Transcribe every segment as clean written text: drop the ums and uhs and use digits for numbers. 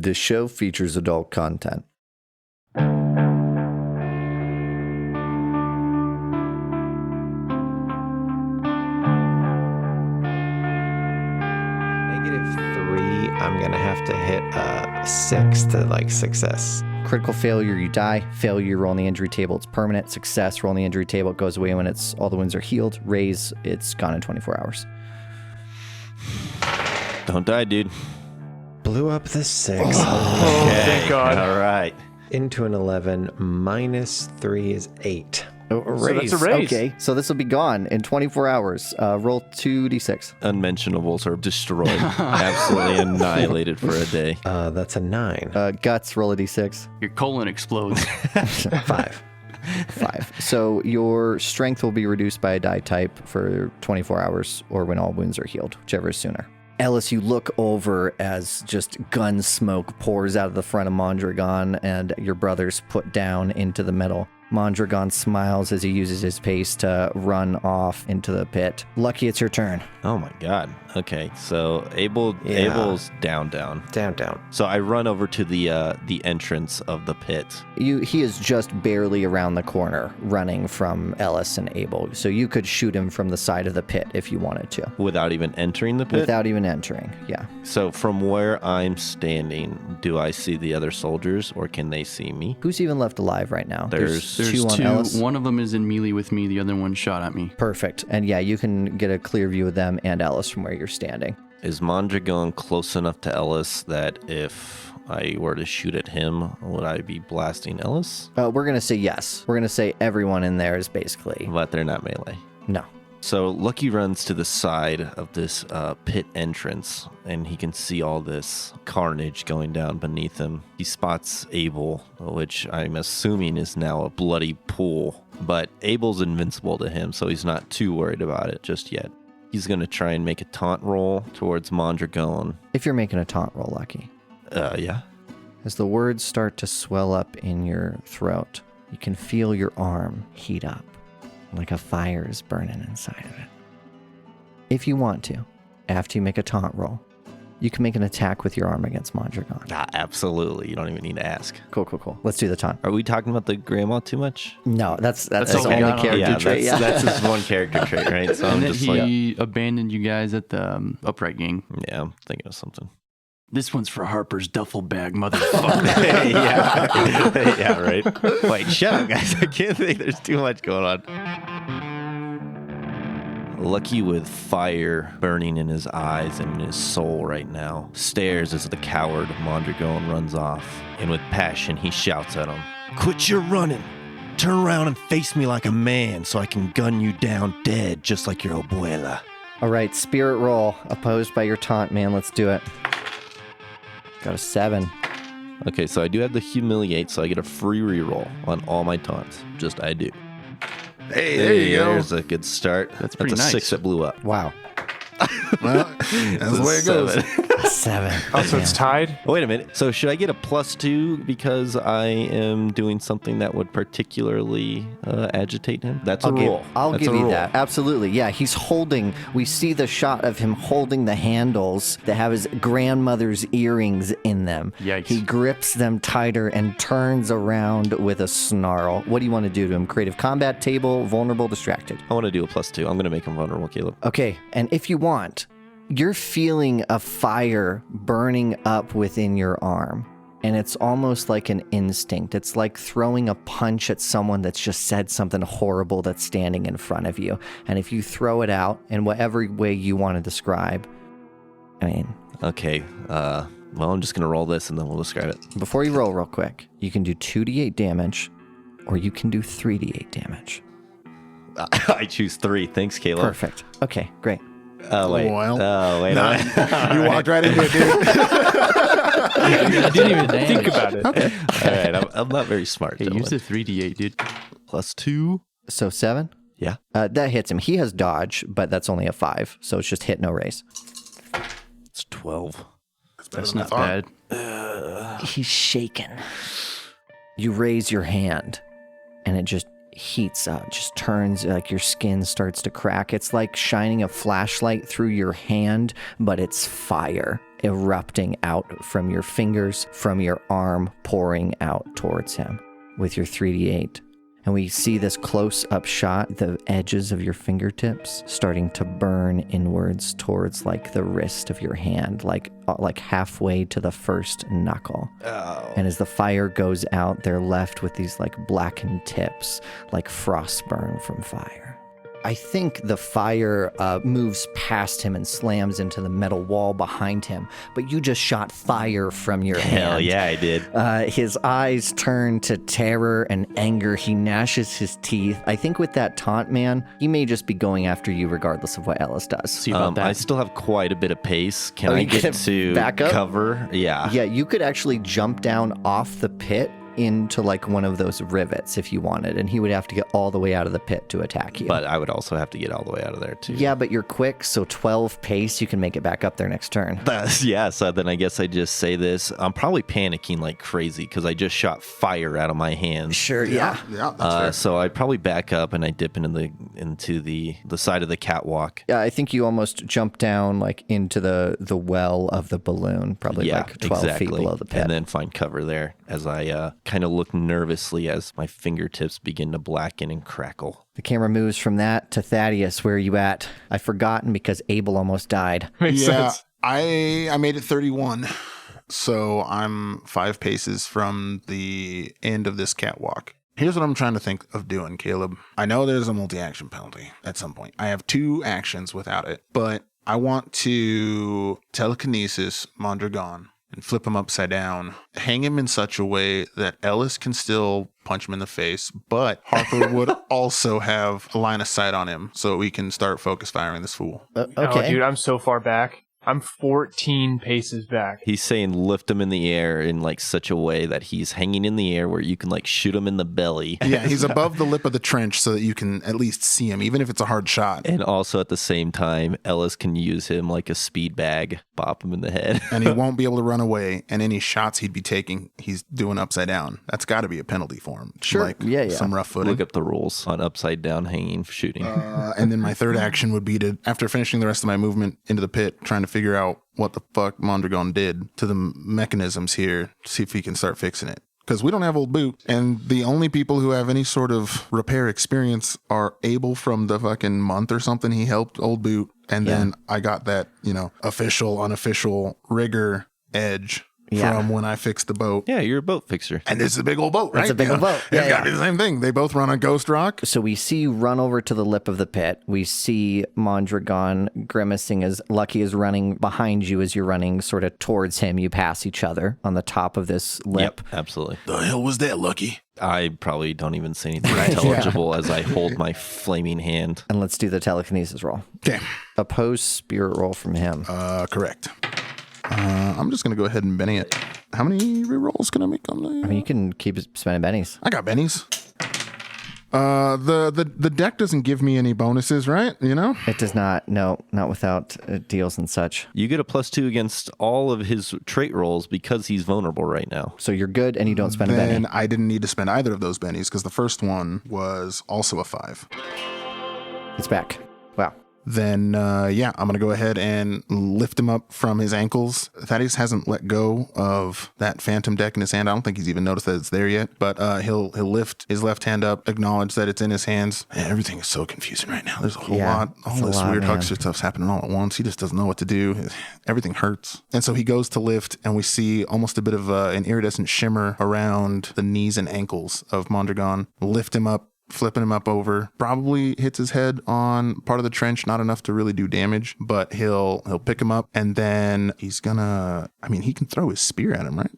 This show features adult content. -3, I'm going to have to hit a 6 to like success. Critical failure, you die. Failure, you roll on the injury table, it's permanent. Success, roll on the injury table, it goes away when all the wounds are healed. Raise, it's gone in 24 hours. Don't die, dude. Blew up the 6. Okay. Thank God. All right. Into an 11. -3 is 8. So that's a raise. Okay, so this will be gone in 24 hours. Roll 2d6. Unmentionables are destroyed. Absolutely annihilated for a day. That's a 9. Guts, roll a d6. Your colon explodes. 5. 5. So your strength will be reduced by a die type for 24 hours or when all wounds are healed, whichever is sooner. Ellis, you look over as just gun smoke pours out of the front of Mondragon and your brother's put down into the middle. Mondragon smiles as he uses his pace to run off into the pit. Lucky, it's your turn. Oh my God. Okay, so Abel's down. Down. So I run over to the entrance of the pit. He is just barely around the corner running from Ellis and Abel. So you could shoot him from the side of the pit if you wanted to. Without even entering the pit? Without even entering, yeah. So from where I'm standing, do I see the other soldiers or can they see me? Who's even left alive right now? There's There's on Ellis. One of them is in melee with me. The other one shot at me. Perfect. And yeah, you can get a clear view of them and Ellis from where you're standing. Is Mondragon close enough to Ellis that if I were to shoot at him, would I be blasting Ellis? We're going to say yes. We're going to say everyone in there is basically... But they're not melee. No. So Lucky runs to the side of this pit entrance, and he can see all this carnage going down beneath him. He spots Abel, which I'm assuming is now a bloody pool. But Abel's invincible to him, so he's not too worried about it just yet. He's going to try and make a taunt roll towards Mondragon. If you're making a taunt roll, Lucky. Yeah. As the words start to swell up in your throat, you can feel your arm heat up, like a fire is burning inside of it. If you want to, after you make a taunt roll, you can make an attack with your arm against Mondragon. Absolutely. You don't even need to ask. Cool. Let's do the taunt. Are we talking about the grandma too much? No, that's That's his all we only got on. character trait. That's his one character trait, right? So I'm And then just like, he abandoned you guys at the upright gang. yeah, I'm thinking of something. This one's for Harper's duffel bag, motherfucker. yeah, right. Wait, shut up, guys. I can't think. There's too much going on. Lucky, with fire burning in his eyes and in his soul right now, stares as the coward Mondragon runs off, and with passion he shouts at him, "Quit your running! Turn around and face me like a man so I can gun you down dead just like your abuela." All right, spirit roll, opposed by your taunt, man. Let's do it. Got a 7. Okay, so I do have the humiliate, so I get a free reroll on all my taunts. Just I do. Hey, there you go. There's a good start. That's pretty a nice. 6 that blew up. Wow. Well, that's the way it goes. 7. Oh, so it's tied? Oh, wait a minute. So should I get a +2 because I am doing something that would particularly agitate him? That's a roll. I'll That's give a you roll. that. Absolutely. Yeah, he's holding, we see the shot of him holding the handles that have his grandmother's earrings in them. Yikes. He grips them tighter and turns around with a snarl. What do you want to do to him? Creative combat table, vulnerable, distracted. I want to do a +2. I'm going to make him vulnerable, Caleb. Okay, and if you want, you're feeling a fire burning up within your arm. And it's almost like an instinct. It's like throwing a punch at someone that's just said something horrible that's standing in front of you. And if you throw it out in whatever way you want to describe, I mean... Okay. Well, I'm just going to roll this and then we'll describe it. Before you roll real quick, you can do 2d8 damage, or you can do 3d8 damage. I choose 3. Thanks, Caleb. Perfect. Okay, great. Oh, wait. Well, Oh, wait. nah, you walked right into it, dude. I didn't even think about it. Okay. All right. I'm not very smart. Hey, use gentlemen. the 3d8, dude. +2. So 7? Yeah. That hits him. He has dodge, but that's only a 5, so it's just hit, no raise. It's 12. That's not bad. He's shaken. You raise your hand, and it just heats up, just turns like your skin starts to crack. It's like shining a flashlight through your hand, but it's fire erupting out from your fingers, from your arm, pouring out towards him with your 3d8. And we see this close-up shot, the edges of your fingertips starting to burn inwards towards like the wrist of your hand, like halfway to the first knuckle. Oh. And as the fire goes out, they're left with these like blackened tips, like frostburn from fire. I think the fire moves past him and slams into the metal wall behind him, but you just shot fire from your hand. Hell yeah, I did. His eyes turn to terror and anger. He gnashes his teeth. I think with that taunt, man, he may just be going after you regardless of what Ellis does. See about that. I still have quite a bit of pace. Can Oh, I you get can to back up? cover? Yeah. Yeah, you could actually jump down off the pit into like one of those rivets if you wanted, and he would have to get all the way out of the pit to attack you. But I would also have to get all the way out of there too. Yeah, but you're quick, so 12 pace, you can make it back up there next turn. Yeah, so then I guess I just say this. I'm probably panicking like crazy because I just shot fire out of my hands. Sure, yeah. Yeah, that's fair. So I probably back up and I dip into the side of the catwalk. Yeah, I think you almost jump down like into the well of the balloon, probably Yeah, like 12 exactly. feet below the pit. And then find cover there as I kind of look nervously as my fingertips begin to blacken and crackle. The camera moves from that to Thaddeus. Where are you at? I've forgotten because Abel almost died. Makes Yeah, sense. I made it 31. So I'm 5 paces from the end of this catwalk. Here's what I'm trying to think of doing, Caleb. I know there's a multi-action penalty at some point. I have 2 actions without it, but I want to telekinesis Mondragon and flip him upside down, hang him in such a way that Ellis can still punch him in the face, but Harper would also have a line of sight on him so we can start focus firing this fool. Oh, Okay. dude, I'm so far back. I'm 14 paces back. He's saying lift him in the air in like such a way that he's hanging in the air where you can like shoot him in the belly. Yeah, he's above the lip of the trench so that you can at least see him, even if it's a hard shot. And also at the same time, Ellis can use him like a speed bag, bop him in the head. And he won't be able to run away. And any shots he'd be taking, he's doing upside down. That's got to be a penalty for him. Sure. Like Yeah. some rough footing. Look up the rules on upside down hanging shooting. And then my third action would be to, after finishing the rest of my movement into the pit, trying to figure out what the fuck Mondragon did to the mechanisms here, see if he can start fixing it. Because we don't have old boot, and the only people who have any sort of repair experience are Abel from the fucking month or something he helped old boot, and then I got that, official, unofficial rigor edge from when I fixed the boat. Yeah, you're a boat fixer. And it's a big old boat, right? It's a big old boat. It's Yeah, got to be the same thing. They both run on Ghost Rock. So we see you run over to the lip of the pit. We see Mondragon grimacing as Lucky is running behind you as you're running sort of towards him. You pass each other on the top of this lip. Yep, absolutely. The hell was that, Lucky? I probably don't even say anything intelligible as I hold my flaming hand. And let's do the telekinesis roll. Okay. Opposed spirit roll from him. Correct. I'm just going to go ahead and Benny it. How many rerolls can I make on I the... mean, you can keep spending bennies. I got bennies. The deck doesn't give me any bonuses, right? It does not. No, not without deals and such. You get a +2 against all of his trait rolls because he's vulnerable right now. So you're good and you don't spend a benny. Then I didn't need to spend either of those bennies because the first one was also a 5. It's back. Wow. Then, I'm going to go ahead and lift him up from his ankles. Thaddeus hasn't let go of that phantom deck in his hand. I don't think he's even noticed that it's there yet, but he'll lift his left hand up, acknowledge that it's in his hands. Man, everything is so confusing right now. There's a whole lot. All this weird huckster stuff's happening all at once. He just doesn't know what to do. Everything hurts. And so he goes to lift, and we see almost a bit of an iridescent shimmer around the knees and ankles of Mondragon. Lift him up, flipping him up over, probably hits his head on part of the trench, not enough to really do damage, but he'll pick him up, and then he's gonna, he can throw his spear at him, right?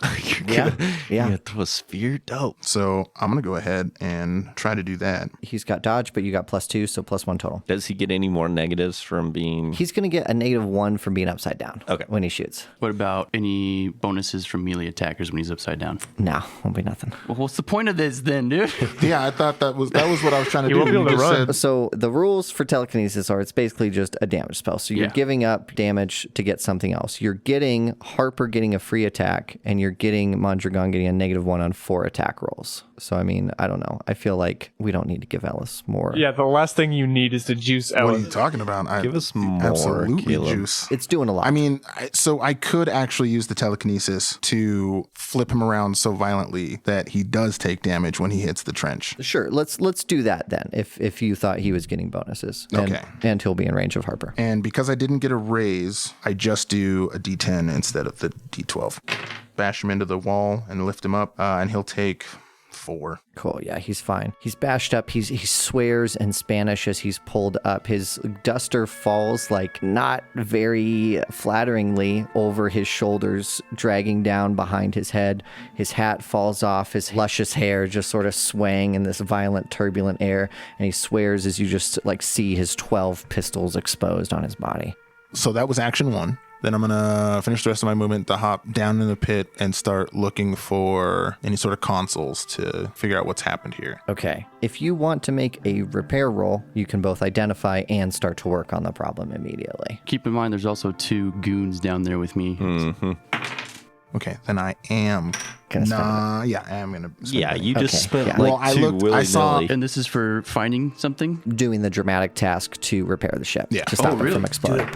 Yeah. You're gonna throw a spear? Dope. So I'm gonna go ahead and try to do that. He's got dodge, but you got +2, so +1 total. Does he get any more negatives from being... He's going to get a -1 from being upside down. Okay. When he shoots. What about any bonuses from melee attackers when he's upside down? No, won't be nothing. Well, what's the point of this then, dude? Yeah, I thought that was That was what I was trying to do. won't be able to just run. said- So the rules for telekinesis are it's basically just a damage spell. So you're Yeah. giving up damage to get something else. You're getting Harper getting a free attack, and you're getting Mondragon getting a -1 on 4 attack rolls. So I mean, I don't know. I feel like we don't need to give Ellis more. Yeah, the last thing you need is to juice what are you Ellis. talking about? Give us more, absolutely Caleb. juice. It's doing a lot. I mean, so I could actually use the telekinesis to flip him around so violently that he does take damage when he hits the trench. Sure, let's do that then. If you thought he was getting bonuses, Okay. and he'll be in range of Harper. And because I didn't get a raise, I just do a D10 instead of the D12. Bash him into the wall and lift him up, and he'll take 4. Cool. Yeah, he's fine. He's bashed up. He swears in Spanish as he's pulled up. His duster falls like not very flatteringly over his shoulders, dragging down behind his head. His hat falls off. His luscious hair just sort of swaying in this violent, turbulent air. And he swears as you just like see his 12 pistols exposed on his body. So that was action 1. Then I'm going to finish the rest of my movement to hop down in the pit and start looking for any sort of consoles to figure out what's happened here. Okay. If you want to make a repair roll, you can both identify and start to work on the problem immediately. Keep in mind, there's also 2 goons down there with me. Okay, then I am Gonna spend yeah, I am gonna. Spend Yeah, it. you just Okay, spent yeah. like Well, I 2 looked- I saw- willy-nilly. And this is for finding something? Doing the dramatic task to repair the ship. Yeah. To stop Oh, it really? from exploding.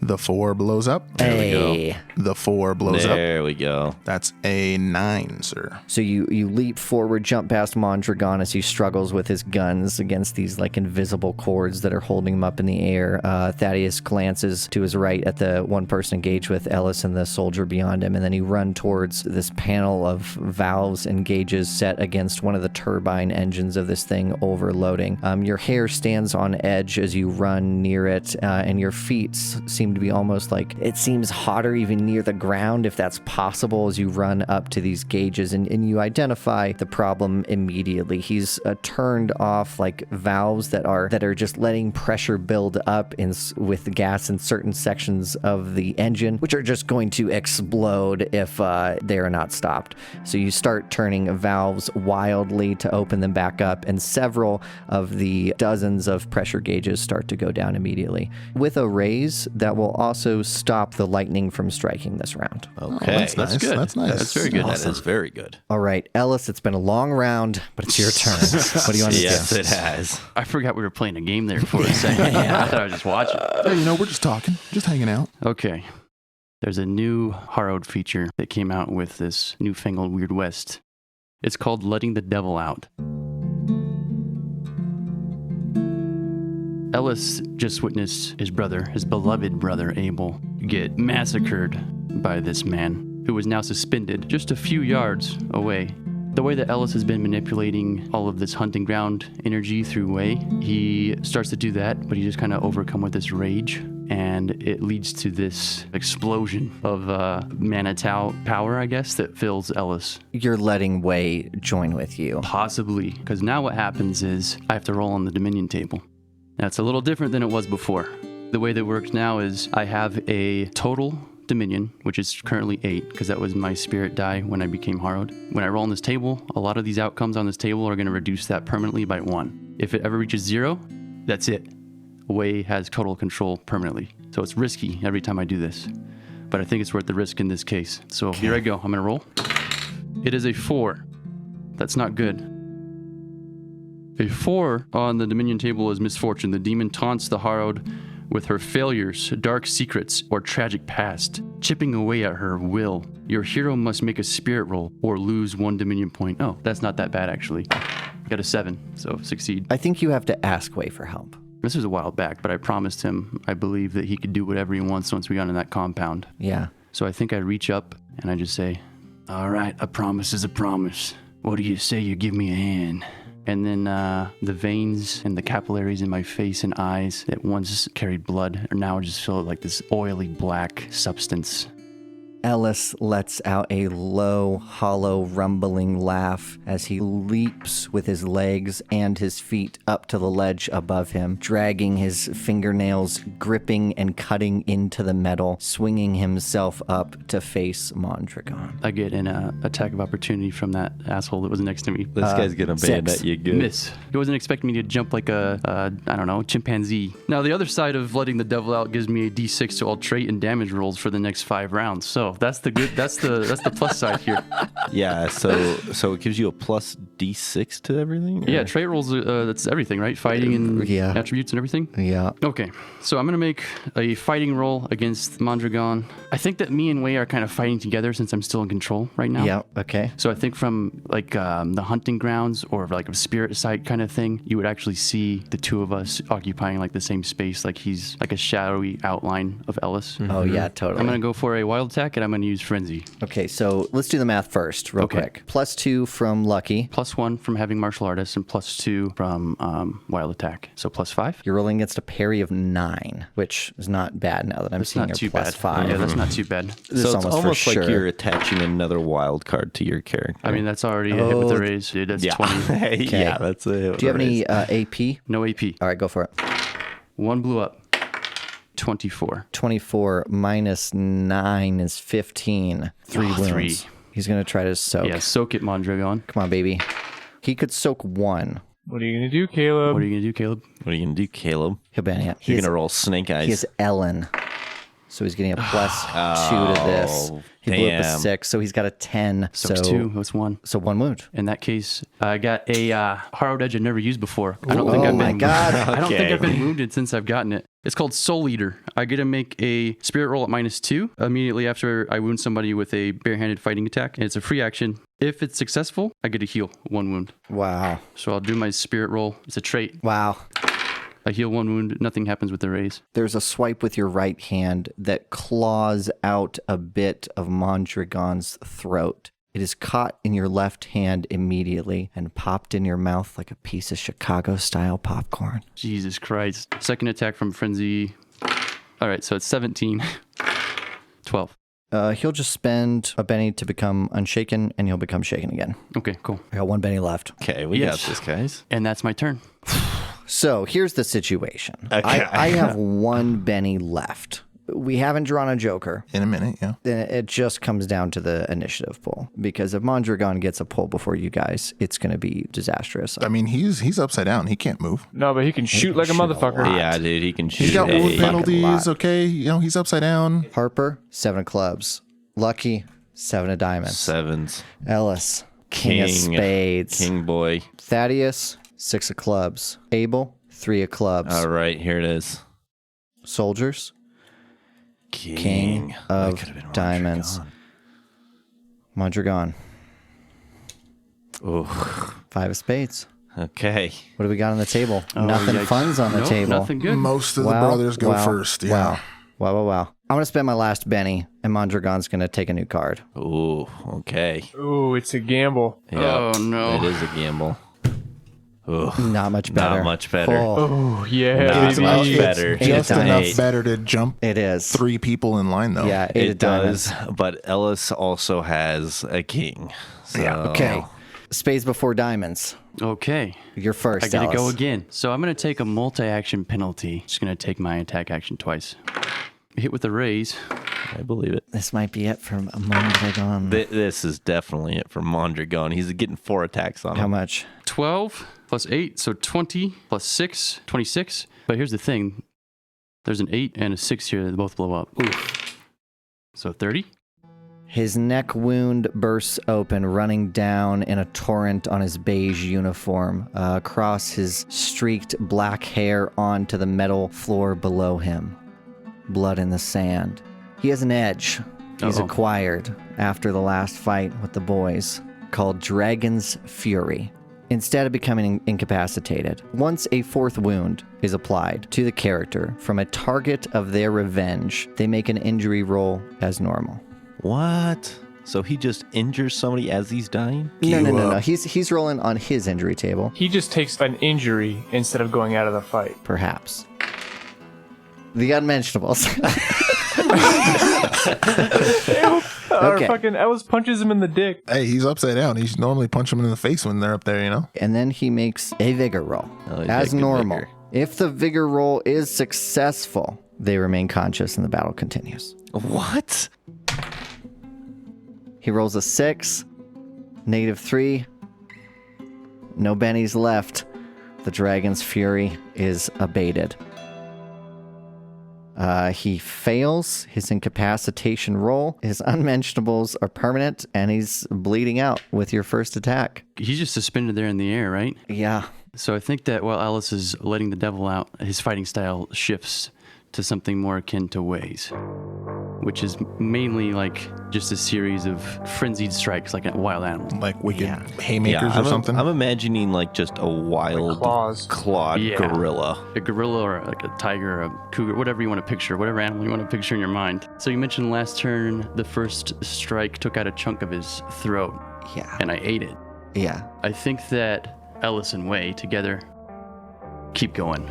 The 4 blows up. Hey. The 4 blows up. There we go. That's a 9, sir. So you leap forward, jump past Mondragon as he struggles with his guns against these like invisible cords that are holding him up in the air. Thaddeus glances to his right at the one person engaged with Ellis and the soldier beyond him, and then he runs towards this panel of valves and gauges set against one of the turbine engines of this thing overloading. Your hair stands on edge as you run near it, and your feet seem to be almost like it seems hotter even near the ground, if that's possible, as you run up to these gauges, and you identify the problem immediately. He's turned off like valves that are just letting pressure build up with the gas in certain sections of the engine, which are just going to explode if they are not stopped. So you start turning valves wildly to open them back up, and several of the dozens of pressure gauges start to go down immediately. With a raise, that will also stop the lightning from striking this round. Okay. that's nice. good. That's nice. That's very good. That is very good. All right, Ellis, it's been a long round, but it's your turn. What do you want to Yes, do? it has. I forgot we were playing a game there for a second. I thought I was just watching. Hey, we're just talking, just hanging out. Okay. There's a new Harrowed feature that came out with this newfangled Weird West. It's called Letting the Devil Out. Ellis just witnessed his brother, his beloved brother Abel, get massacred by this man, who is now suspended just a few yards away. The way that Ellis has been manipulating all of this hunting ground energy through Way, he starts to do that, but he's just kind of overcome with this rage, and it leads to this explosion of mana power, I guess, that fills Ellis. You're letting Way join with you. Possibly, because now what happens is I have to roll on the Dominion table. Now it's a little different than it was before. The way that works now is I have a total Dominion, which is currently 8, because that was my spirit die when I became Harrowed. When I roll on this table, a lot of these outcomes on this table are going to reduce that permanently by 1. If it ever reaches 0, that's it. Way has total control permanently. So it's risky every time I do this. But I think it's worth the risk in this case. So here I go. I'm going to roll. It is a 4. That's not good. A 4 on the Dominion table is misfortune. The demon taunts the Harrowed with her failures, dark secrets, or tragic past, chipping away at her will. Your hero must make a spirit roll or lose 1 Dominion point. Oh, that's not that bad, actually. Got a 7, so succeed. I think you have to ask Way for help. This was a while back, but I promised him I believe that he could do whatever he wants once we got in that compound. Yeah. So I think I reach up and I just say, all right, a promise is a promise. What do you say you give me a hand? And then the veins and the capillaries in my face and eyes that once carried blood are now just filled like this oily black substance. Ellis lets out a low, hollow, rumbling laugh as he leaps with his legs and his feet up to the ledge above him, dragging his fingernails, gripping and cutting into the metal, swinging himself up to face Mondragon. I get an attack of opportunity from that asshole that was next to me. This guy's gonna bayonet 6. you good. Miss. He wasn't expecting me to jump like a I don't know, chimpanzee. Now, the other side of letting the devil out gives me a d6 to all trait and damage rolls for the next 5 rounds. So that's the good. That's the plus side here. Yeah, so it gives you a plus D6 to everything? or- Yeah, trait rolls. That's everything, right? Fighting and Yeah. attributes and everything. Yeah. Okay, so I'm gonna make a fighting roll against Mondragon. I think that me and Wei are kind of fighting together since I'm still in control right now. Yeah. Okay. So I think from like the hunting grounds or like a spirit site kind of thing, you would actually see the two of us occupying like the same space. Like he's like a shadowy outline of Ellis. Oh, yeah, totally. I'm gonna go for a wild attack and I'm gonna use frenzy. Okay, so let's do the math first, real Okay. quick. +2 from Lucky. +1 from having martial artists and +2 from wild attack. So +5. You're rolling against a parry of 9, which is not bad now that I'm That's seeing not your too bad. +5. Yeah, that's not too bad. This So is it's almost, almost for like sure. you're attaching another wild card to your character. I mean, that's already a hit with Oh, the raise, dude. That's 20. Okay. Yeah, that's a hit with Do you have a any raise. AP? No AP. All right, go for it. 1 blew up. 24. 24 minus 9 is 15. 3 Oh, wounds. 3. He's going to try to soak. Yeah, soak it, Mondragon. Come on, baby. He could soak 1. What are you gonna do, Caleb? What are you gonna do, Caleb? What are you going to do, Caleb? He'll ban it. You're going to roll snake eyes. He is Ellen. So he's getting a +2 to this. He blew up a damn. 6, so he's got a 10. Soaks 2. That's 1. So 1 wound. In that case, I got a Harrowed Edge I've never used before. I don't think Oh I've my been. God. I don't think Okay. I've been wounded since I've gotten it. It's called Soul Eater. I get to make a spirit roll at -2 immediately after I wound somebody with a barehanded fighting attack, and it's a free action. If it's successful, I get to heal 1 wound. Wow. So I'll do my spirit roll. It's a trait. Wow. I heal 1 wound. Nothing happens with the raise. There's a swipe with your right hand that claws out a bit of Mondragon's throat. It is caught in your left hand immediately and popped in your mouth like a piece of Chicago-style popcorn. Jesus Christ. Second attack from Frenzy. All right, so it's 17. 12. He'll just spend a Benny to become unshaken, and he'll become shaken again. Okay, cool. I got 1 Benny left. Okay, we Yes. got this, guys. And that's my turn. So here's the situation. Okay. I have 1 Benny left. We haven't drawn a Joker. In a minute, yeah. Then it just comes down to the initiative pool. Because if Mondragon gets a pull before you guys, it's going to be disastrous. I mean, he's upside down. He can't move. No, but he can shoot like a shoot a motherfucker. lot. Yeah, dude, he can shoot. He's got a- wound penalties, lot. okay? You know, he's upside down. Harper, 7 of clubs. Lucky, 7 of diamonds. Sevens. Ellis, King of spades. King boy. Thaddeus, 6 of clubs. Abel, 3 of clubs. All right, here it is. Soldiers, King That of could've been diamonds. Mondragon, Ooh, 5 of spades. okay. What do we got on the table? Oh, Nothing yikes. fun's on the Nope, table. Nothing good. Most of the Wow, brothers go wow, first. Yeah. Wow. I'm going to spend my last Benny, and Mondragon's going to take a new card. Ooh, okay. Ooh, it's a gamble. Yeah, Oh, no. It is a gamble. Ooh, Not much better. not much better. Oh, Oh, yeah, Not baby. much It's better. eight Just of enough diamonds. better to jump it is. 3 people in line, though. Yeah, 8 of It diamonds. does, but Ellis also has a king. So. Yeah, Okay. Spades before diamonds. Okay. You're first, I gotta go Ellis. again. So I'm gonna take a multi-action penalty. Just gonna take my attack action twice. Hit with the raise. I believe it. This might be it from Mondragon. This is definitely it for Mondragon. He's getting 4 attacks on How him. much? 12 plus 8, so 20 plus 6, 26. But here's the thing. There's an 8 and a 6 here that both blow up. Ooh. So 30? His neck wound bursts open, running down in a torrent on his beige uniform, across his streaked black hair onto the metal floor below him. Blood in the sand. He has an edge he's Uh-oh. acquired after the last fight with the boys, called Dragon's Fury. Instead of becoming incapacitated, once a 4th wound is applied to the character from a target of their revenge, they make an injury roll as normal. What? So he just injures somebody as he's dying? No. He's rolling on his injury table, He just takes an injury instead of going out of the fight. perhaps. The unmentionables. Okay. fucking Ellis punches him in the dick. Hey, he's upside down. He should normally punch him in the face when they're up there, you know? And then he makes a vigor roll. Oh, he's as got good normal. vigor. If the vigor roll is successful, they remain conscious and the battle continues. What? He rolls a 6, -3. No bennies left. The dragon's fury is abated. He fails his incapacitation roll. His unmentionables are permanent, and he's bleeding out with your first attack. He's just suspended there in the air, right? Yeah. So I think that while Ellis is letting the devil out, his fighting style shifts to something more akin to Wei's, which is mainly like just a series of frenzied strikes like a wild animal. Like wicked haymakers or something. I'm imagining like just a wild claws. clawed Yeah. gorilla. A gorilla or like a tiger or a cougar, whatever you want to picture, whatever animal you want to picture in your mind. So you mentioned last turn, the first strike took out a chunk of his throat, Yeah. and I ate it. Yeah. I think that Ellis and Wei together keep going.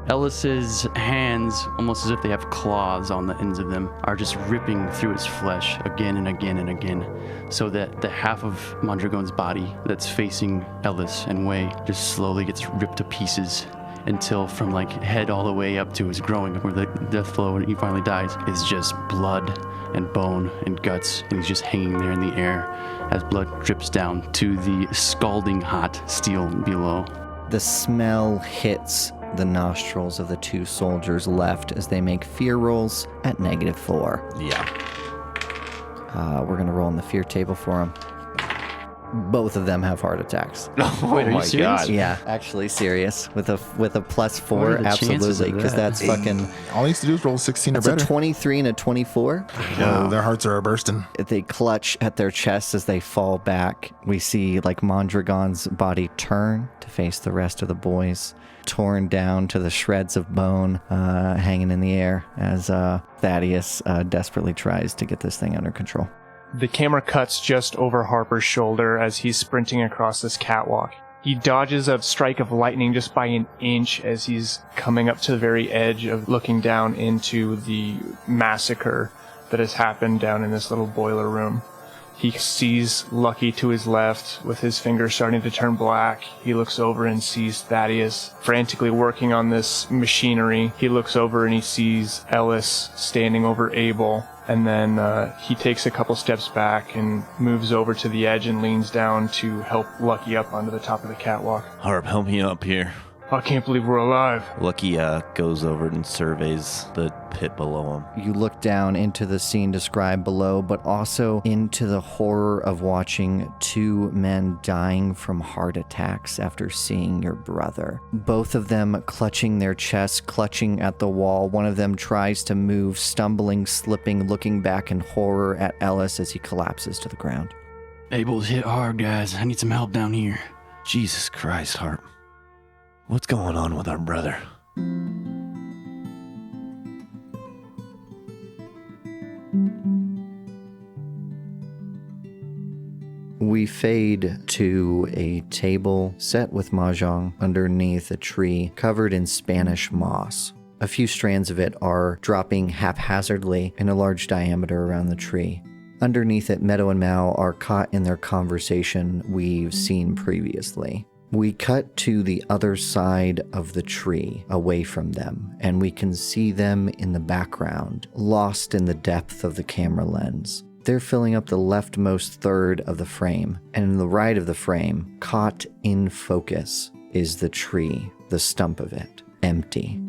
Ellis's hands, almost as if they have claws on the ends of them, are just ripping through his flesh again and again and again, so that the half of Mondragon's body that's facing Ellis and Wei just slowly gets ripped to pieces until from like head all the way up to his growing, where the death blow when he finally dies, is just blood and bone and guts, and he's just hanging there in the air as blood drips down to the scalding hot steel below. The smell hits the nostrils of the two soldiers left as they make fear rolls at -4. Yeah. We're going to roll on the fear table for them. Both of them have heart attacks. Oh Wait, are you my serious? god. Yeah, actually serious. With a What are +4, the chances absolutely. of Because that? that's fucking... All he needs to do is roll 16 or It's a better. 23 and a 24. Oh, their hearts are bursting. They clutch at their chests as they fall back. We see like Mondragon's body turn to face the rest of the boys, torn down to the shreds of bone hanging in the air as Thaddeus desperately tries to get this thing under control. The camera cuts just over Harper's shoulder as he's sprinting across this catwalk. He dodges a strike of lightning just by an inch as he's coming up to the very edge of looking down into the massacre that has happened down in this little boiler room. He sees Lucky to his left with his fingers starting to turn black. He looks over and sees Thaddeus frantically working on this machinery. He looks over and he sees Ellis standing over Abel. And then he takes a couple steps back and moves over to the edge and leans down to help Lucky up onto the top of the catwalk. Harp, help me up here. I can't believe we're alive. Lucky goes over and surveys the pit below him. You look down into the scene described below, but also into the horror of watching two men dying from heart attacks after seeing your brother. Both of them clutching their chests, clutching at the wall. One of them tries to move, stumbling, slipping, looking back in horror at Ellis as he collapses to the ground. Abel's hit hard, guys. I need some help down here. Jesus Christ, Harp. What's going on with our brother? We fade to a table set with mahjong underneath a tree covered in Spanish moss. A few strands of it are dropping haphazardly in a large diameter around the tree. Underneath it, Meadow and Mao are caught in their conversation we've seen previously. We cut to the other side of the tree, away from them, and we can see them in the background, lost in the depth of the camera lens. They're filling up the leftmost third of the frame, and in the right of the frame, caught in focus, is the tree, the stump of it, empty.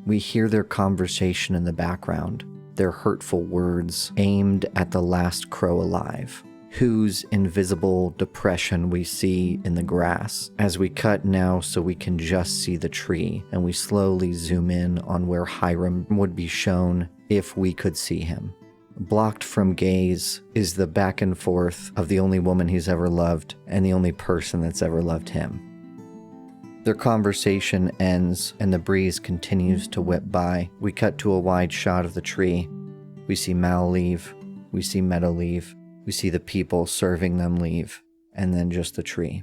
We hear their conversation in the background, their hurtful words aimed at the last crow alive, whose invisible depression we see in the grass. As we cut now so we can just see the tree, and we slowly zoom in on where Hiram would be shown if we could see him. Blocked from gaze is the back and forth of the only woman he's ever loved and the only person that's ever loved him. Their conversation ends and the breeze continues to whip by. We cut to a wide shot of the tree. We see Mal leave. We see Meadow leave. We see the people serving them leave. And then just the tree.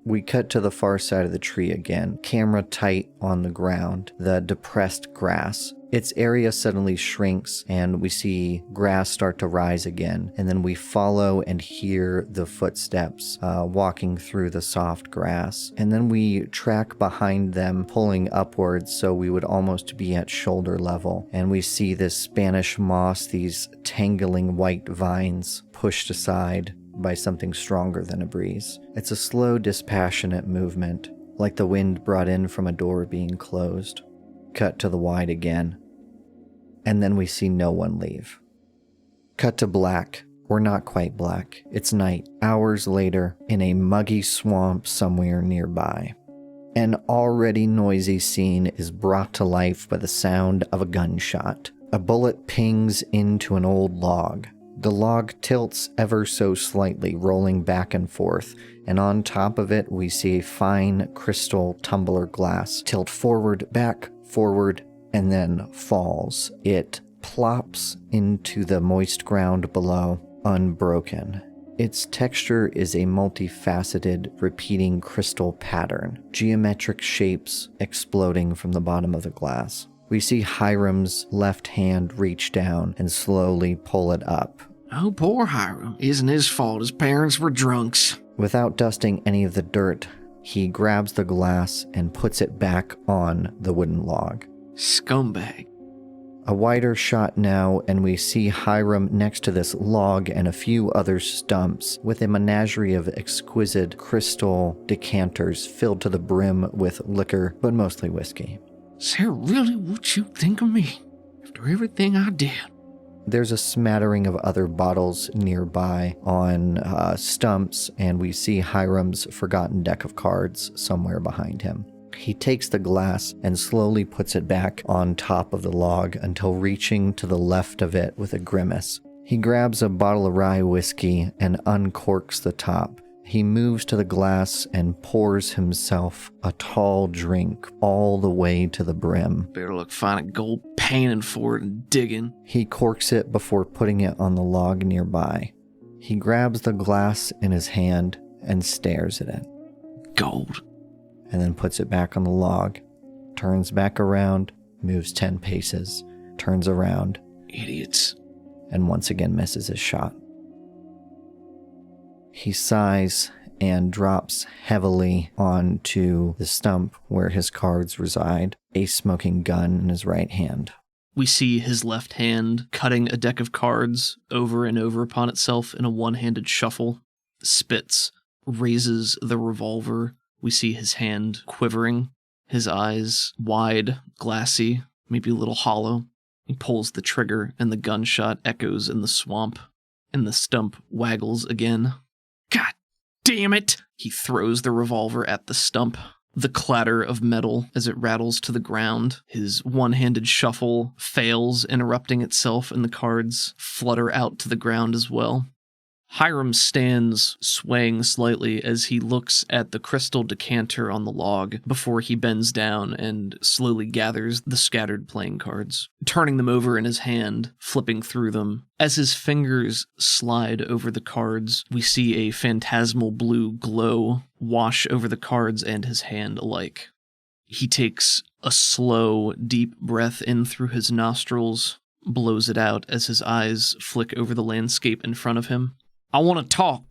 We cut to the far side of the tree again, camera tight on the ground, the depressed grass. Its area suddenly shrinks and we see grass start to rise again. And then we follow and hear the footsteps walking through the soft grass. And then we track behind them, pulling upwards so we would almost be at shoulder level. And we see this Spanish moss, these tangling white vines pushed aside by something stronger than a breeze. It's a slow, dispassionate movement, like the wind brought in from a door being closed. Cut to the wide again. And then we see no one leave. Cut to black, or not quite black. It's night, hours later, in a muggy swamp somewhere nearby. An already noisy scene is brought to life by the sound of a gunshot. A bullet pings into an old log. The log tilts ever so slightly, rolling back and forth, and on top of it we see a fine crystal tumbler glass tilt forward, back, forward, and then falls. It plops into the moist ground below, unbroken. Its texture is a multifaceted, repeating crystal pattern, geometric shapes exploding from the bottom of the glass. We see Hiram's left hand reach down and slowly pull it up. Oh, poor Hiram. Isn't his fault his parents were drunks. Without dusting any of the dirt, he grabs the glass and puts it back on the wooden log. Scumbag. A wider shot now, and we see Hiram next to this log and a few other stumps with a menagerie of exquisite crystal decanters filled to the brim with liquor, but mostly whiskey. Is that really what you think of me? After everything I did? There's a smattering of other bottles nearby on stumps, and we see Hiram's forgotten deck of cards somewhere behind him. He takes the glass and slowly puts it back on top of the log until reaching to the left of it with a grimace. He grabs a bottle of rye whiskey and uncorks the top. He moves to the glass and pours himself a tall drink all the way to the brim. Better look fine at gold painting for it and digging. He corks it before putting it on the log nearby. He grabs the glass in his hand and stares at it. Gold. And then puts it back on the log, turns back around, moves 10 paces, turns around, Idiots. and once again misses his shot. He sighs and drops heavily onto the stump where his cards reside, a smoking gun in his right hand. We see his left hand cutting a deck of cards over and over upon itself in a one-handed shuffle. Spits, raises the revolver. We see his hand quivering, his eyes wide, glassy, maybe a little hollow. He pulls the trigger and the gunshot echoes in the swamp, and the stump waggles again. God damn it! He throws the revolver at the stump. The clatter of metal as it rattles to the ground. His one-handed shuffle fails, interrupting itself, and the cards flutter out to the ground as well. Hiram stands swaying slightly as he looks at the crystal decanter on the log before he bends down and slowly gathers the scattered playing cards, turning them over in his hand, flipping through them. As his fingers slide over the cards, we see a phantasmal blue glow wash over the cards and his hand alike. He takes a slow, deep breath in through his nostrils, blows it out as his eyes flick over the landscape in front of him. I want to talk.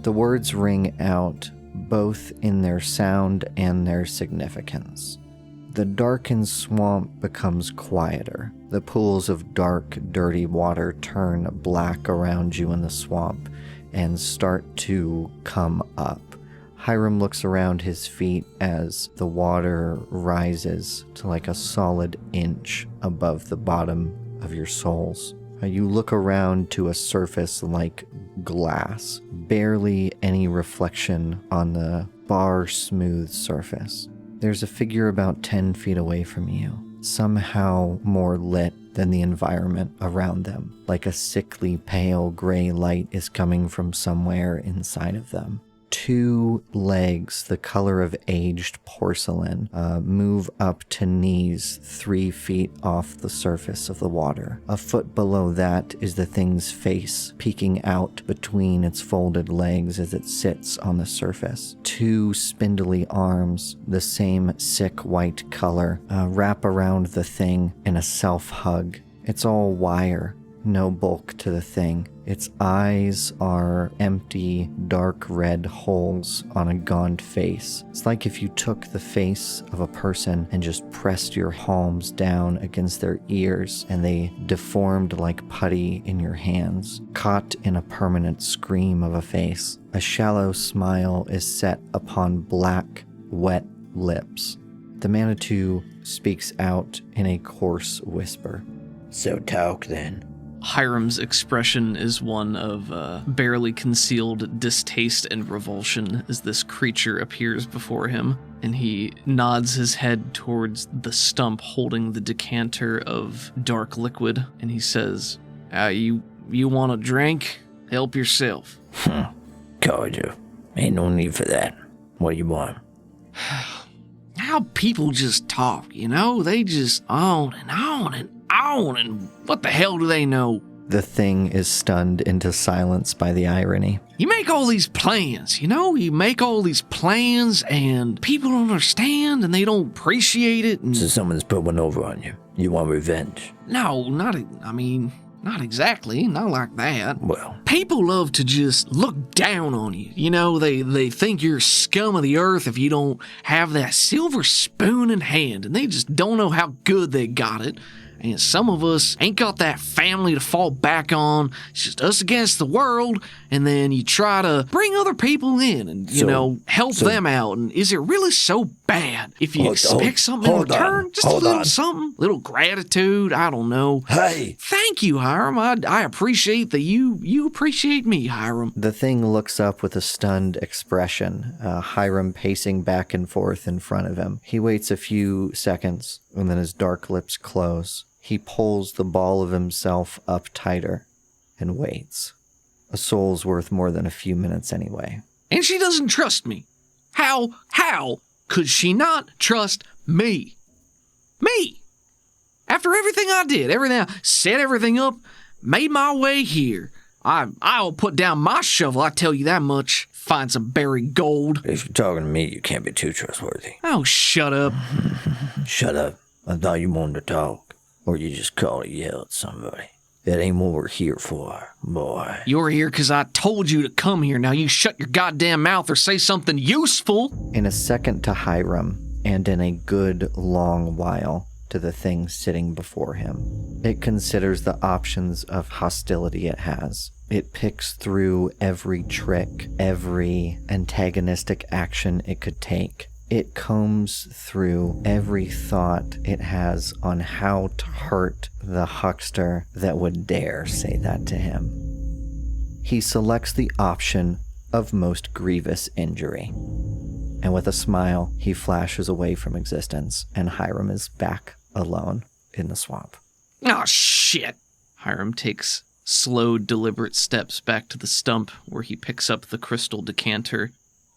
The words ring out, both in their sound and their significance. The darkened swamp becomes quieter. The pools of dark, dirty water turn black around you in the swamp and start to come up. Hiram looks around his feet as the water rises to like a solid inch above the bottom of your soles. You look around to a surface like glass, barely any reflection on the bar-smooth surface. There's a figure about 10 feet away from you, somehow more lit than the environment around them, like a sickly pale gray light is coming from somewhere inside of them. 2 legs, the color of aged porcelain, move up to knees 3 feet off the surface of the water. A foot below that is the thing's face, peeking out between its folded legs as it sits on the surface. 2 spindly arms, the same sick white color, wrap around the thing in a self-hug. It's all wire, no bulk to the thing. Its eyes are empty, dark red holes on a gaunt face. It's like if you took the face of a person and just pressed your palms down against their ears and they deformed like putty in your hands, caught in a permanent scream of a face. A shallow smile is set upon black, wet lips. The Manitou speaks out in a coarse whisper. So talk then. Hiram's expression is one of barely concealed distaste and revulsion as this creature appears before him, and he nods his head towards the stump holding the decanter of dark liquid, and he says, you want a drink? Help yourself. Told you. Ain't no need for that. What do you want? How people just talk, you know? They just on and on and on, and what the hell do they know? The thing is stunned into silence by the irony. You make all these plans, you know? You make all these plans, and people don't understand, and they don't appreciate it. And So someone's put one over on you. You want revenge? no, not exactly. Not like that. Well, People love to just look down on you. You know, they think you're scum of the earth if you don't have that silver spoon in hand, and they just don't know how good they got it. And some of us ain't got that family to fall back on. It's just us against the world. And then you try to bring other people in and, help them out. And is it really so bad if you expect something in return? Just a little something, little gratitude. I don't know. hey! Thank you, Hiram. I appreciate that you appreciate me, Hiram. The thing looks up with a stunned expression, Hiram pacing back and forth in front of him. He waits a few seconds, and then his dark lips close. He pulls the ball of himself up tighter and waits. A soul's worth more than a few minutes anyway. And she doesn't trust me. How could she not trust me? Me! After everything I did, everything I set everything up, made my way here. I'll put down my shovel, I tell you that much. Find some buried gold. If you're talking to me, you can't be too trustworthy. Oh, shut up. Shut up. I thought you wanted to talk. Or you just call to yell at somebody. That ain't what we're here for, boy. You're here because I told you to come here. Now you shut your goddamn mouth or say something useful. In a second to Hiram, and in a good long while to the thing sitting before him, it considers the options of hostility it has. It picks through every trick, every antagonistic action it could take. It combs through every thought it has on how to hurt the huckster that would dare say that to him. He selects the option of most grievous injury. And with a smile, he flashes away from existence, and Hiram is back alone in the swamp. Oh, shit. Hiram takes slow, deliberate steps back to the stump where he picks up the crystal decanter,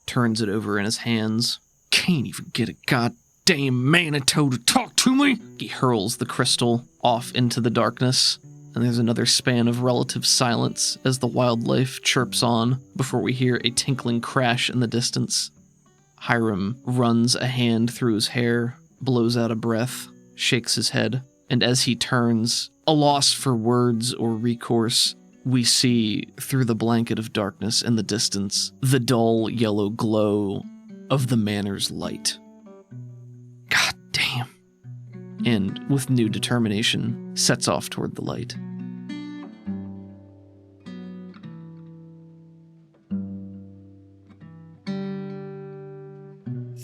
turns it over in his hands. Can't even get a goddamn Manitou to talk to me. He hurls the crystal off into the darkness, and there's another span of relative silence as the wildlife chirps on before we hear a tinkling crash in the distance. Hiram runs a hand through his hair, blows out a breath, shakes his head, and as he turns, a loss for words or recourse, we see through the blanket of darkness in the distance the dull yellow glow of the manor's light. God damn. And with new determination, sets off toward the light.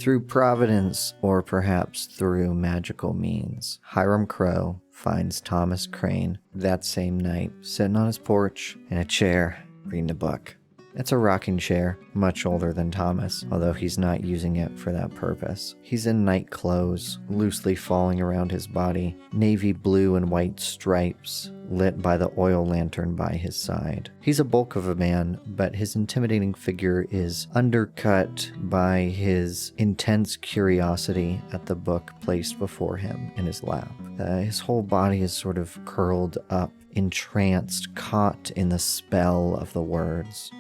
Through providence, or perhaps through magical means, Hiram Crow finds Thomas Crane that same night, sitting on his porch in a chair, reading a book. It's a rocking chair, much older than Thomas, although he's not using it for that purpose. He's in night clothes, loosely falling around his body, navy blue and white stripes, lit by the oil lantern by his side. He's a bulk of a man, but his intimidating figure is undercut by his intense curiosity at the book placed before him in his lap. His whole body is sort of curled up, entranced, caught in the spell of the words.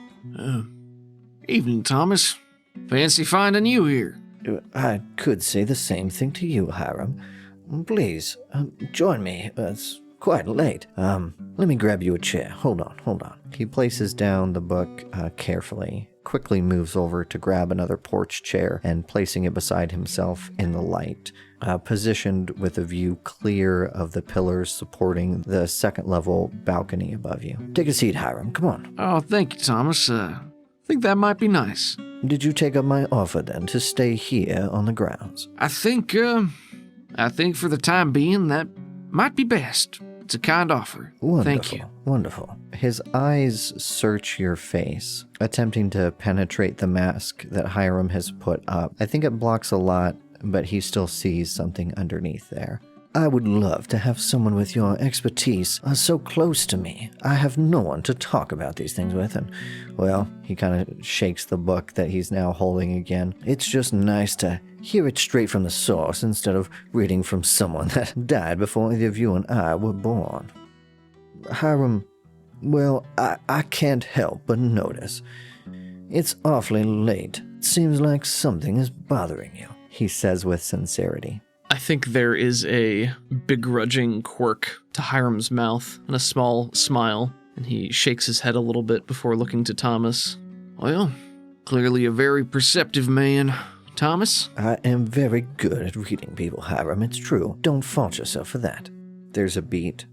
Evening, Thomas. Fancy finding you here. I could say the same thing to you, Hiram. Please, join me. It's quite late. Let me grab you a chair. Hold on. He places down the book carefully, quickly moves over to grab another porch chair and placing it beside himself in the light, positioned with a view clear of the pillars supporting the second-level balcony above you. Take a seat, Hiram. Come on. Oh, thank you, Thomas. I think that might be nice. Did you take up my offer, then, to stay here on the grounds? I think for the time being, that might be best. It's a kind offer. Wonderful. Thank you. Wonderful. His eyes search your face, attempting to penetrate the mask that Hiram has put up. I think it blocks a lot, but he still sees something underneath there. I would love to have someone with your expertise so close to me. I have no one to talk about these things with, and, well, he kind of shakes the book that he's now holding again. It's just nice to hear it straight from the source instead of reading from someone that died before either of you and I were born. Hiram, well, I can't help but notice. It's awfully late. It seems like something is bothering you, he says with sincerity. I think there is a begrudging quirk to Hiram's mouth and a small smile, and he shakes his head a little bit before looking to Thomas. Well, clearly a very perceptive man, Thomas. I am very good at reading people, Hiram. It's true. Don't fault yourself for that. There's a beat.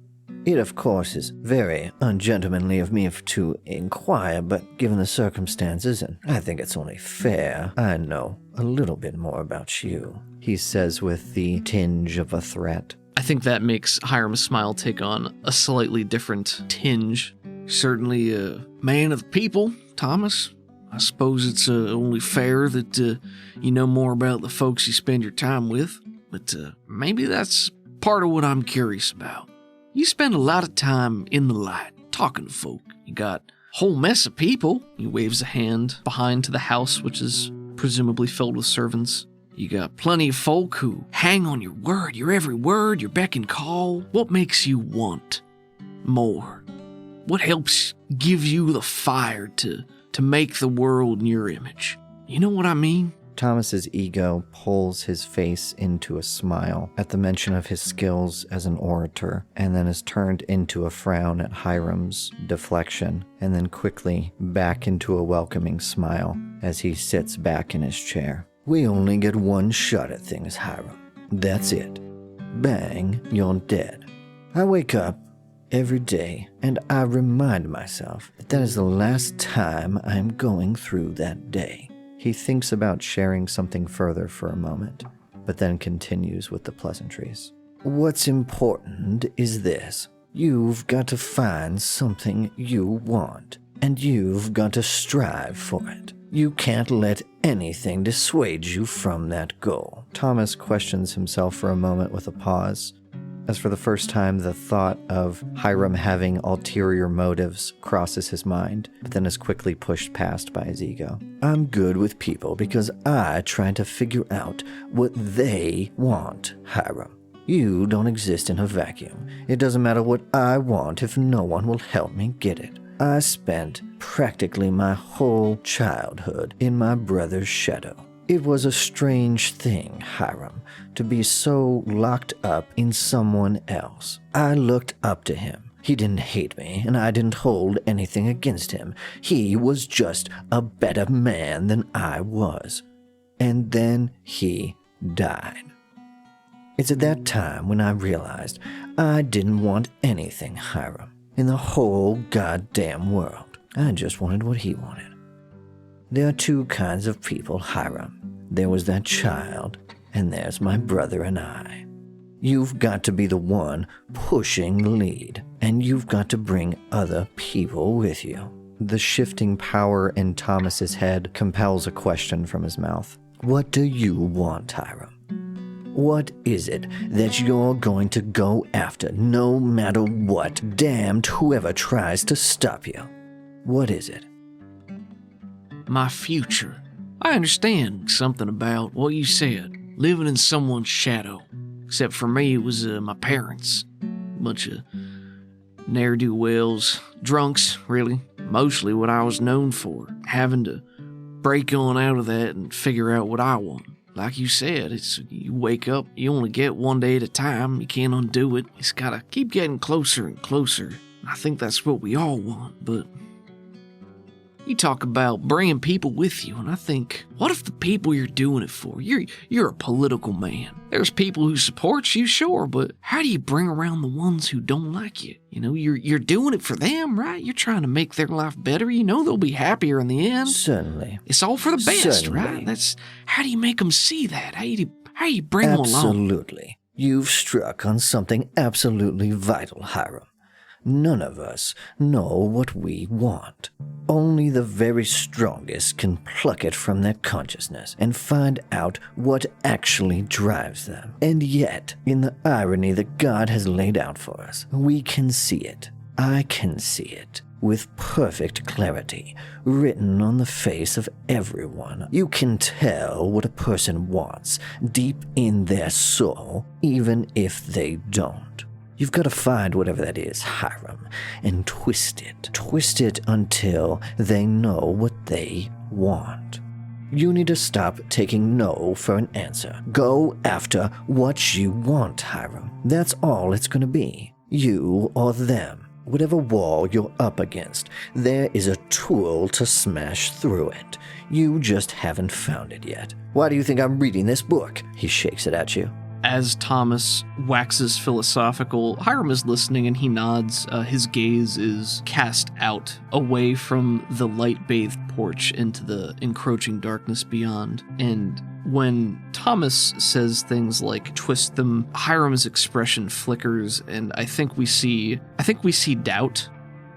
It, of course, is very ungentlemanly of me to inquire, but given the circumstances, and I think it's only fair, I know a little bit more about you, he says with the tinge of a threat. I think that makes Hiram's smile take on a slightly different tinge. Certainly a man of the people, Thomas. I suppose it's only fair that you know more about the folks you spend your time with, but maybe that's part of what I'm curious about. You spend a lot of time in the light, talking to folk. You got a whole mess of people. He waves a hand behind to the house, which is presumably filled with servants. You got plenty of folk who hang on your word, your every word, your beck and call. What makes you want more? What helps give you the fire to make the world in your image? You know what I mean? Thomas's ego pulls his face into a smile at the mention of his skills as an orator, and then is turned into a frown at Hiram's deflection, and then quickly back into a welcoming smile as he sits back in his chair. We only get one shot at things, Hiram. That's it. Bang, you're dead. I wake up every day, and I remind myself that is the last time I'm going through that day. He thinks about sharing something further for a moment, but then continues with the pleasantries. What's important is this. You've got to find something you want, and you've got to strive for it. You can't let anything dissuade you from that goal. Thomas questions himself for a moment with a pause, as for the first time the thought of Hiram having ulterior motives crosses his mind, but then is quickly pushed past by his ego. I'm good with people because I try to figure out what they want, Hiram. You don't exist in a vacuum. It doesn't matter what I want if no one will help me get it. I spent practically my whole childhood in my brother's shadow. It was a strange thing, Hiram, to be so locked up in someone else. I looked up to him. He didn't hate me, and I didn't hold anything against him. He was just a better man than I was. And then he died. It's at that time when I realized I didn't want anything, Hiram, in the whole goddamn world. I just wanted what he wanted. There are two kinds of people, Hiram. There was that child, and there's my brother and I. You've got to be the one pushing the lead, and you've got to bring other people with you. The shifting power in Thomas's head compels a question from his mouth. What do you want, Hiram? What is it that you're going to go after no matter what? Damned whoever tries to stop you. What is it? My future. I understand something about what you said, living in someone's shadow. Except for me, it was my parents. Bunch of ne'er-do-wells, drunks, really. Mostly what I was known for, having to break on out of that and figure out what I want. Like you said, it's you wake up, you only get one day at a time, you can't undo it. It's gotta keep getting closer and closer. I think that's what we all want, but you talk about bringing people with you, and I think, what if the people you're doing it for, you're a political man. There's people who support you, sure, but how do you bring around the ones who don't like you? You know, you're doing it for them, right? You're trying to make their life better. You know they'll be happier in the end. Certainly. It's all for the best, right? How do you make them see that? How do you bring them along? Absolutely. You've struck on something absolutely vital, Hiram. None of us know what we want. Only the very strongest can pluck it from their consciousness and find out what actually drives them. And yet, in the irony that God has laid out for us, we can see it. I can see it. With perfect clarity, written on the face of everyone. You can tell what a person wants deep in their soul, even if they don't. You've got to find whatever that is, Hiram, and twist it. Twist it until they know what they want. You need to stop taking no for an answer. Go after what you want, Hiram. That's all it's going to be. You or them. Whatever wall you're up against, there is a tool to smash through it. You just haven't found it yet. Why do you think I'm reading this book? He shakes it at you. As Thomas waxes philosophical, Hiram is listening and he nods. His gaze is cast out, away from the light-bathed porch into the encroaching darkness beyond. And when Thomas says things like twist them, Hiram's expression flickers, and I think we see doubt,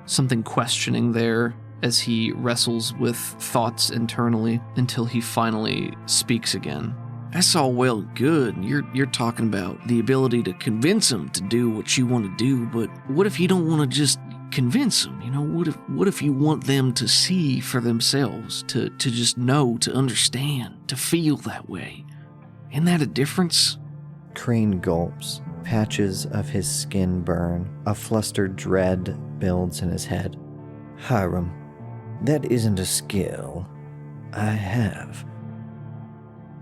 something questioning there as he wrestles with thoughts internally until he finally speaks again. That's all well and good. You're talking about the ability to convince them to do what you want to do, but what if you don't want to just convince them? You know, what if you want them to see for themselves, to just know, to understand, to feel that way? Isn't that a difference? Crane gulps. Patches of his skin burn. A flustered dread builds in his head. Hiram, that isn't a skill I have.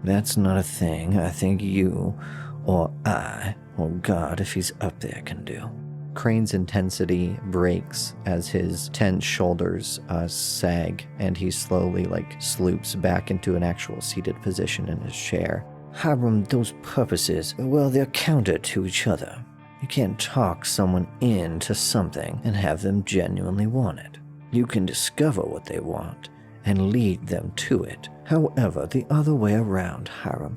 That's not a thing I think you, or I, or God, if he's up there, can do. Crane's intensity breaks as his tense shoulders sag, and he slowly sloops back into an actual seated position in his chair. Hiram, those purposes, well, they're counter to each other. You can't talk someone into something and have them genuinely want it. You can discover what they want and lead them to it. However, the other way around, Hiram,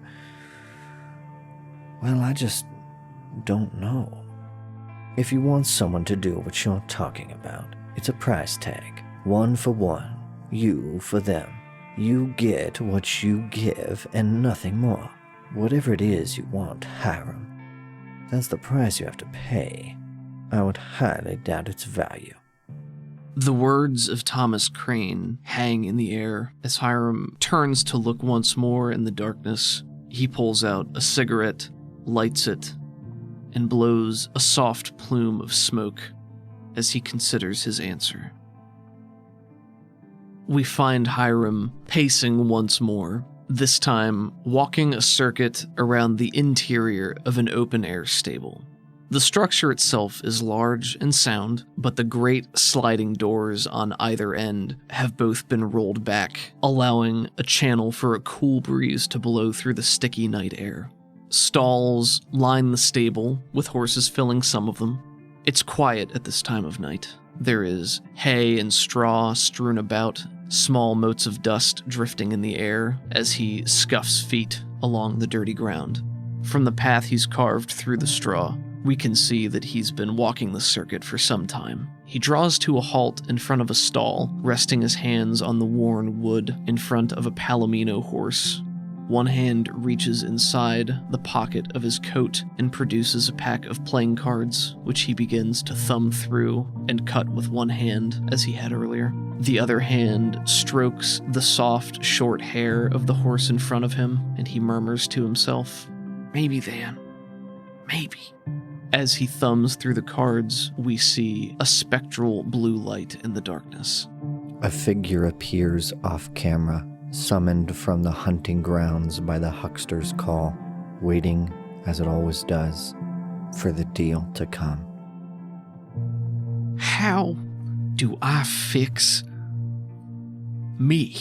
well, I just don't know. If you want someone to do what you're talking about, it's a price tag. 1 for 1. You for them. You get what you give and nothing more. Whatever it is you want, Hiram, that's the price you have to pay. I would highly doubt its value. The words of Thomas Crane hang in the air as Hiram turns to look once more in the darkness. He pulls out a cigarette, lights it, and blows a soft plume of smoke as he considers his answer. We find Hiram pacing once more, this time walking a circuit around the interior of an open-air stable. The structure itself is large and sound, but the great sliding doors on either end have both been rolled back, allowing a channel for a cool breeze to blow through the sticky night air. Stalls line the stable, with horses filling some of them. It's quiet at this time of night. There is hay and straw strewn about, small motes of dust drifting in the air as he scuffs feet along the dirty ground. From the path he's carved through the straw, we can see that he's been walking the circuit for some time. He draws to a halt in front of a stall, resting his hands on the worn wood in front of a Palomino horse. One hand reaches inside the pocket of his coat and produces a pack of playing cards, which he begins to thumb through and cut with one hand, as he had earlier. The other hand strokes the soft, short hair of the horse in front of him, and he murmurs to himself, "Maybe then. Maybe." As he thumbs through the cards, we see a spectral blue light in the darkness. A figure appears off camera, summoned from the hunting grounds by the huckster's call, waiting, as it always does, for the deal to come. How do I fix me?